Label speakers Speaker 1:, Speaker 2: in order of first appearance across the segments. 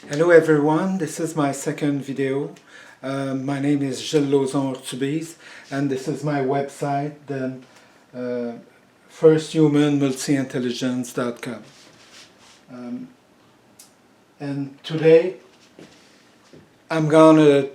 Speaker 1: Hello everyone, this is my second video. My name is Gilles Lauzon-Ortubise and this is my website, then firsthumanmultiintelligence.com. And today I'm gonna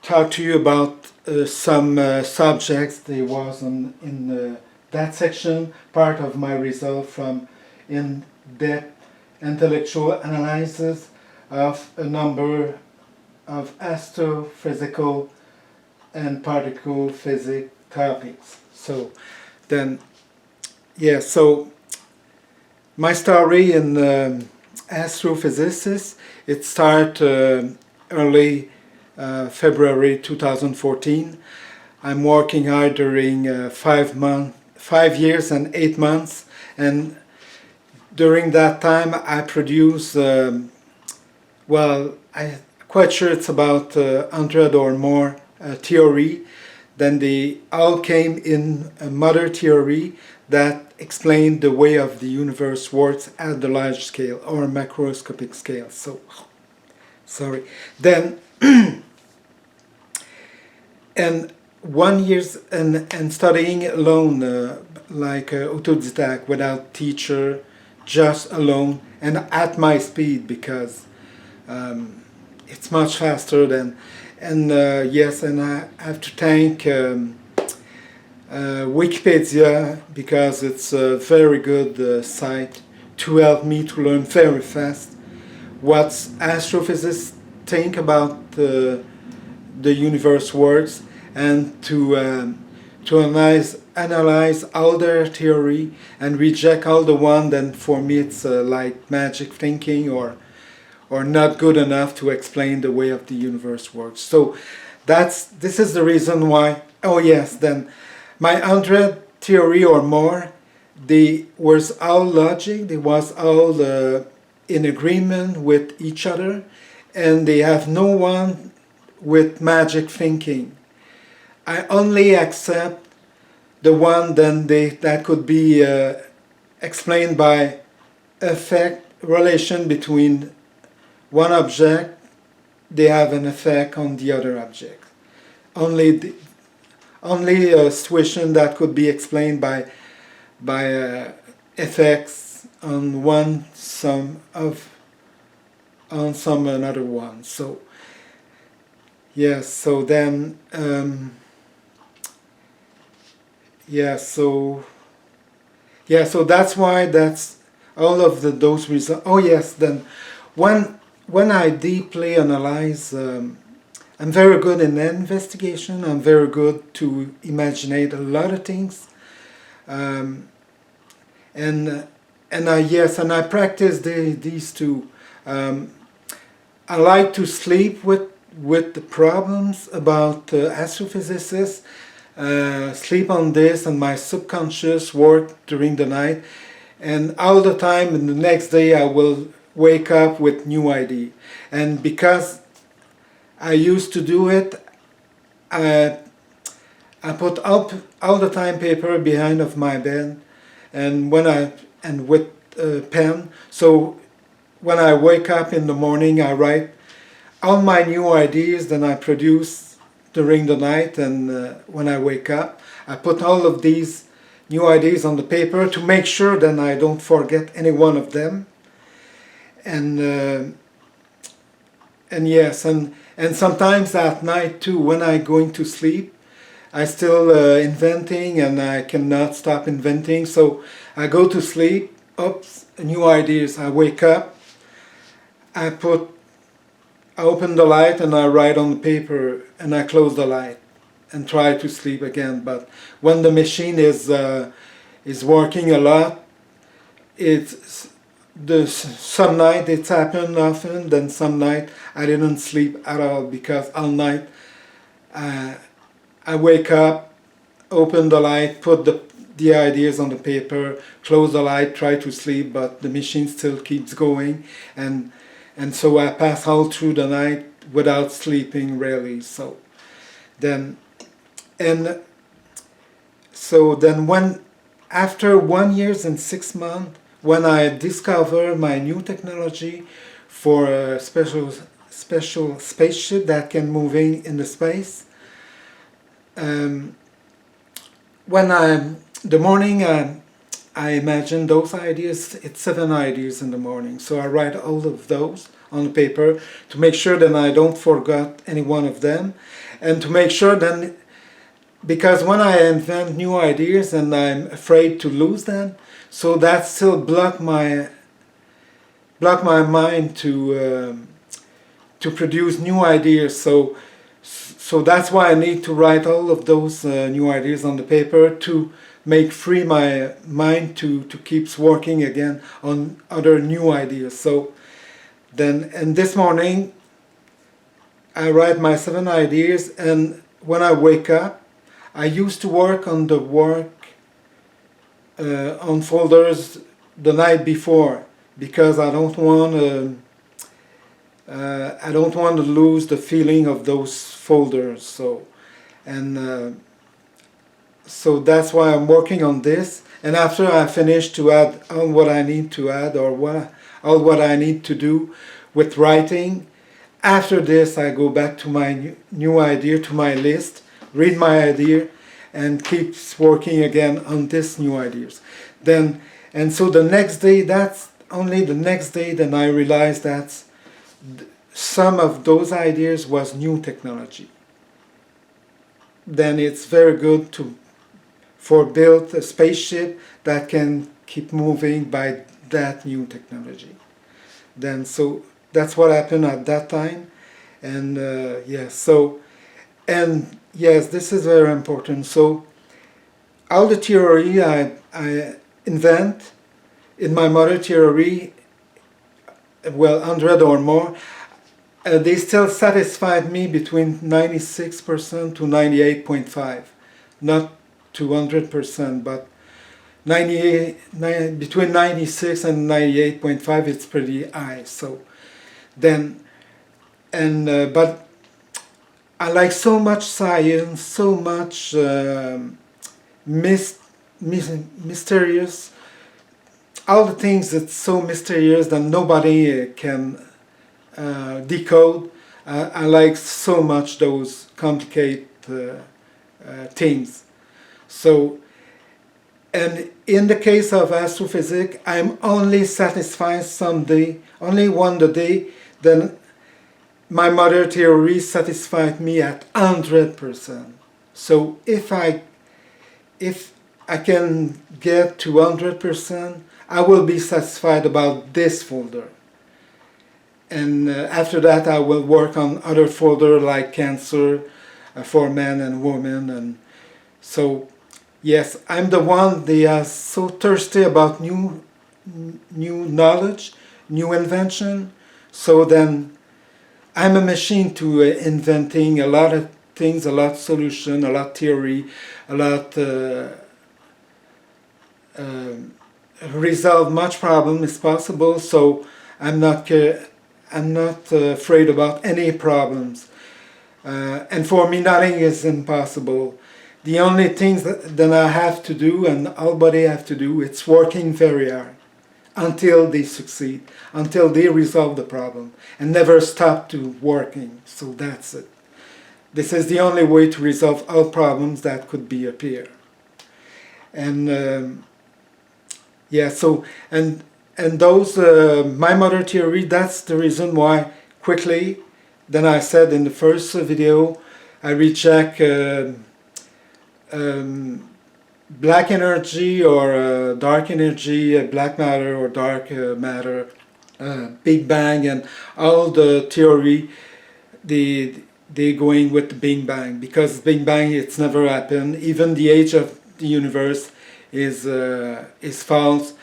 Speaker 1: talk to you about some subjects there was in that section, part of my result from in-depth intellectual analysis of a number of astrophysical and particle physics topics. So my story in astrophysicists, it started early February 2014. I'm working hard during 5 years and 8 months, and during that time I produced I'm quite sure it's about 100 or more theory. Then they all came in a mother theory that explained the way of the universe works at the large scale or macroscopic scale. So, sorry. Then, and 1 year and studying alone, like autodidact, without teacher, just alone, and at my speed, because it's much faster than, and yes, and I have to thank Wikipedia, because it's a very good site to help me to learn very fast what astrophysicists think about the universe works, and to analyze all their theory and reject all the one that for me it's like magic thinking or not good enough to explain the way of the universe works. So this is the reason why. Oh yes, then my 100 theory or more, they was all logic, they was all in agreement with each other, and they have no one with magic thinking. I only accept the one then that could be explained by effect relation between one object, they have an effect on the other object. Only a situation that could be explained by effects on one on some another one. So yes, so then so that's why that's all of those results. Oh yes, then when I deeply analyze, I'm very good in investigation. I'm very good to imaginate a lot of things, and I practice these two. I like to sleep with the problems about astrophysicists. Sleep on this, and my subconscious work during the night, and all the time. And the next day I will wake up with new idea. And because I used to do it, I put up all the time paper behind of my bed, and with a pen. So when I wake up in the morning, I write all my new ideas. Then I produce during the night, and when I wake up, I put all of these new ideas on the paper to make sure that I don't forget any one of them. And yes, and sometimes at night too, when I'm going to sleep, I still inventing, and I cannot stop inventing. So I go to sleep, oops, new ideas. I wake up, I open the light, and I write on the paper, and I close the light and try to sleep again. But when the machine is working a lot, some night it's happened often, then some night I didn't sleep at all, because all night I wake up, open the light, put the ideas on the paper, close the light, try to sleep, but the machine still keeps going, and so I pass all through the night without sleeping really. So then when after 1 year and 6 months, when I discover my new technology for a special spaceship that can move in the space. When the morning I imagine those ideas, it's 7 ideas in the morning, so I write all of those on the paper to make sure that I don't forget any one of them, and to make sure that, because when I invent new ideas and I'm afraid to lose them, so that still block my mind to produce new ideas. So that's why I need to write all of those new ideas on the paper to make free my mind to keep working again on other new ideas. So then, and this morning I write my 7 ideas, and when I wake up, I used to work on the on folders the night before, because I don't want to lose the feeling of those folders. So that's why I'm working on this. And after I finish to add all what I need to add, or all what I need to do with writing, after this I go back to my new idea, to my list, read my idea, and keeps working again on this new ideas. Then, and so the next day, that's only the next day, then I realized that some of those ideas was new technology. Then it's very good for build a spaceship that can keep moving by that new technology. Then so that's what happened at that time, and yes, so, and yes, this is very important. So all the theory I invent in my mother theory, well, 100 or more, they still satisfied me between 96% to 98.5, not to 100%, but 98, between 96 and 98.5, it's pretty high. So then, and but I like so much science, so much mysterious, all the things that's so mysterious that nobody can decode. I like so much those complicated things. So, and in the case of astrophysics, I'm only satisfied someday, only one day, then my mother theory satisfied me at 100%. So if I can get to 100%, I will be satisfied about this folder. And after that I will work on other folder like cancer for men and women. And so yes, I'm the one that is so thirsty about new knowledge, new invention. So then I'm a machine to inventing a lot of things, a lot of solution, a lot of theory, a lot resolve much problem as possible. So I'm not afraid about any problems. And for me, nothing is impossible. The only things that I have to do, and everybody have to do, it's working very hard until they succeed, until they resolve the problem, and never stop to working. So that's it. This is the only way to resolve all problems that could be appear. And yeah, so and those my mother theory. That's the reason why quickly. Then I said in the first video, I reject black energy or dark energy, black matter or dark matter, Big Bang, and all the theory. They going with the Big Bang, because Big Bang, it's never happened. Even the age of the universe is false,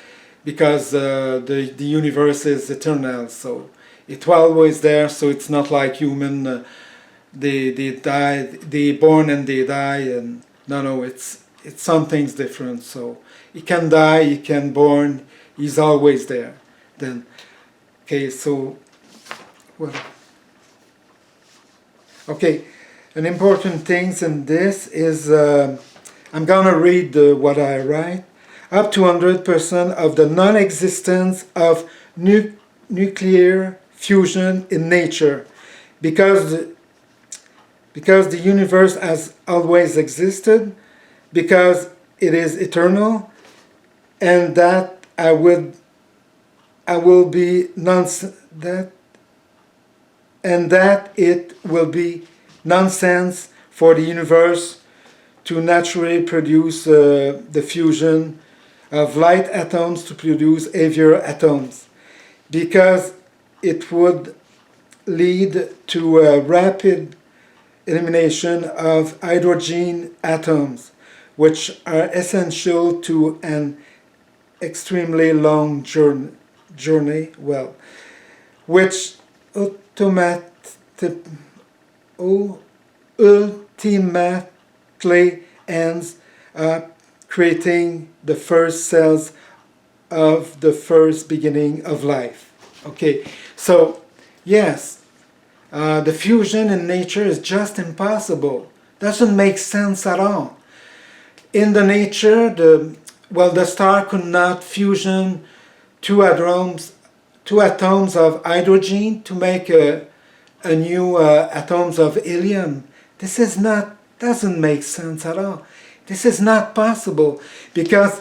Speaker 1: because the universe is eternal. So it's always there. So it's not like human. They die, they born and they die, and no, it's something's different. So he can die, he can born, he's always there. Then, okay, so well. Okay, an important things in this is I'm gonna read what I write. up to 100% of the non-existence of nuclear fusion in nature, because the universe has always existed, because it is eternal, and that I will be that it will be nonsense for the universe to naturally produce the fusion of light atoms to produce heavier atoms, because it would lead to a rapid elimination of hydrogen atoms, which are essential to an extremely long journey, which ultimately ends up creating the first cells of the first beginning of life. Okay, so yes, the fusion in nature is just impossible. Doesn't make sense at all. In the nature, the star could not fusion two atoms of hydrogen to make a new atoms of helium. This doesn't make sense at all. This is not possible, because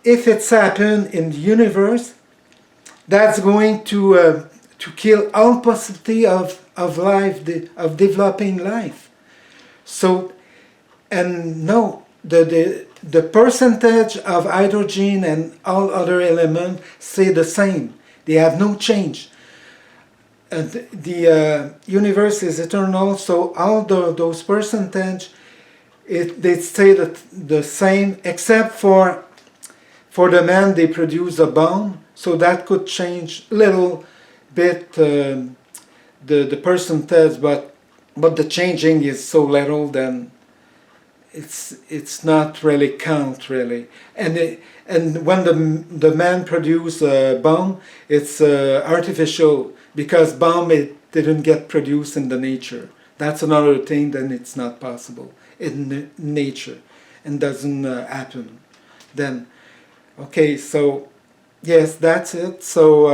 Speaker 1: if it's happened in the universe, that's going to kill all possibility of life, of developing life. So, and no, the percentage of hydrogen and all other elements stay the same. They have no change. The universe is eternal, so all those percentage, they stay the same, except for the man they produce a bomb, so that could change little bit the percentage, but the changing is so little, then it's not really count really. And when the man produce a bomb, it's artificial, because bomb it didn't get produced in the nature. That's another thing. Then it's not possible in nature, and doesn't happen. Then, okay, so yes, that's it. So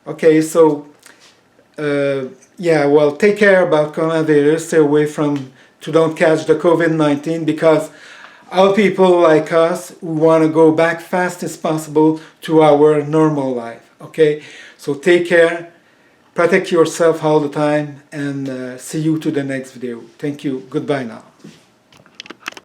Speaker 1: okay, so yeah, well, take care about coronavirus. Stay away to don't catch the COVID-19, because all people like us who want to go back fast as possible to our normal life. Okay, so take care, protect yourself all the time, and see you to the next video. Thank you. Goodbye now.